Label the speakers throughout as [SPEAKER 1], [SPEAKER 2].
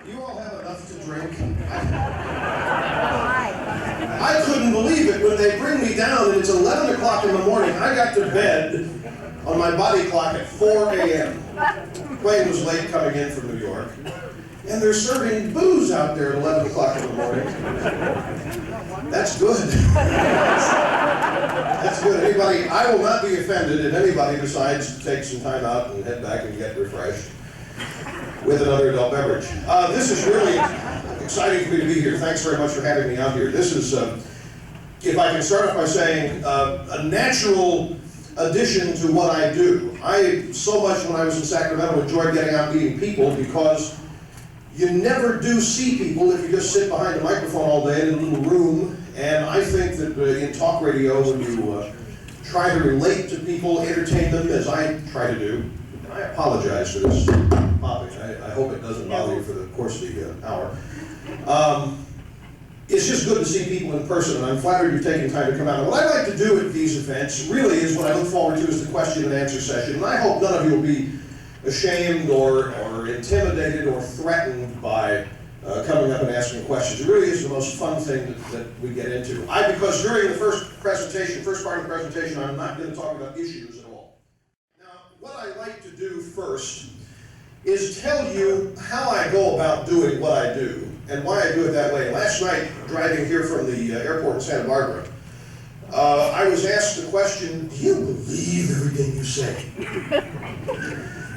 [SPEAKER 1] You all have enough to drink? I couldn't believe it when they bring me down and it's 11 o'clock in the morning. I got to bed on my body clock at 4 a.m. Plane was late coming in from New York. And they're serving booze out there at 11 o'clock in the morning. That's good. That's good. Anybody, I will not be offended if anybody decides to take some time out and head back and get refreshed with another adult beverage. This is really exciting for me to be here. Thanks very much for having me out here. This is, if I can start off by saying, a natural addition to what I do. I, so much when I was in Sacramento, enjoyed getting out and meeting people because you never do see people if you just sit behind a microphone all day in a little room. And I think that in talk radio, when you try to relate to people, entertain them, as I try to do, and I apologize for this topic. I hope it doesn't bother you for the course of the hour. It's just good to see people in person, and I'm flattered you've taken time to come out. And what I like to do at these events really is what I look forward to is the question and answer session. And I hope none of you will be ashamed or intimidated or threatened by coming up and asking questions. It really is the most fun thing that we get into. Because during the first part of the presentation, I'm not going to talk about issues at all. Now, what I like to do first is tell you how I go about doing what I do and why I do it that way. Last night, driving here from the airport in Santa Barbara, I was asked the question, do you believe everything you say?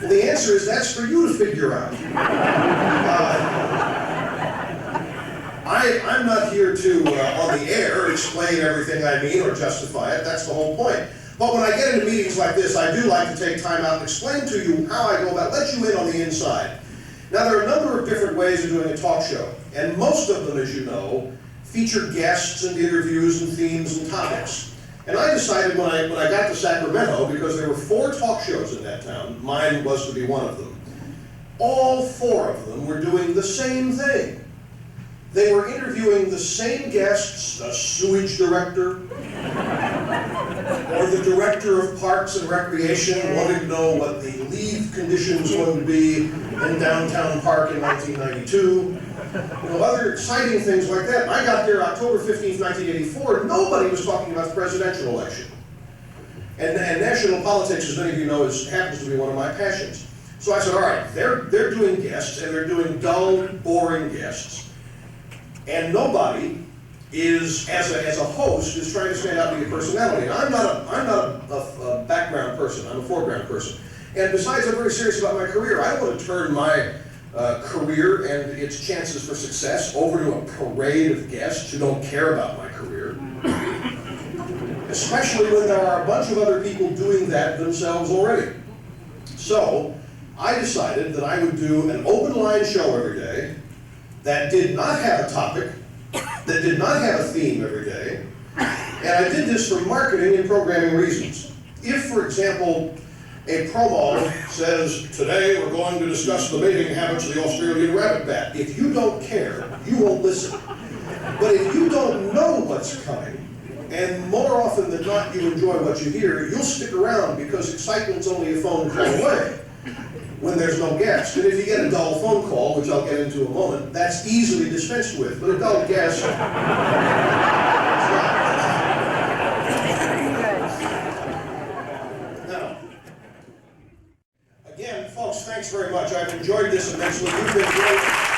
[SPEAKER 1] Well, the answer is that's for you to figure out. I'm not here to, on the air, explain everything I mean or justify it. That's the whole point. But when I get into meetings like this, I do like to take time out and explain to you how I go about it, let you in on the inside. Now, there are a number of different ways of doing a talk show, and most of them, as you know, feature guests and interviews and themes and topics. And I decided when I got to Sacramento, because there were 4 talk shows in that town, mine was to be one of them, all 4 of them were doing the same thing. They were interviewing the same guests, a sewage director, or the director of Parks and Recreation wanting to know what the leave conditions were going to be in downtown Park in 1992. Other exciting things like that. I got there October 15th, 1984, nobody was talking about the presidential election. And national politics, as many of you know, happens to be one of my passions. So I said, all right, they're doing guests, and they're doing dull, boring guests. And nobody is, as a host, is trying to stand out and be a personality. And I'm not a background person, I'm a foreground person. And besides, I'm very serious about my career. I don't want to turn my career and its chances for success over to a parade of guests who don't care about my career. Especially when there are a bunch of other people doing that themselves already. So, I decided that I would do an open line show every day that did not have a topic, that did not have a theme every day, and I did this for marketing and programming reasons. If, for example, a promo says, today we're going to discuss the mating habits of the Australian rabbit bat, if you don't care, you won't listen. But if you don't know what's coming, and more often than not you enjoy what you hear, you'll stick around because excitement's only a phone call away when there's no guest. And if you get a dull phone call, which I'll get into in a moment, that's easily dispensed with. But a dull guest, it's not. Now, again, folks, thanks very much. I've enjoyed this immensely. You've been great.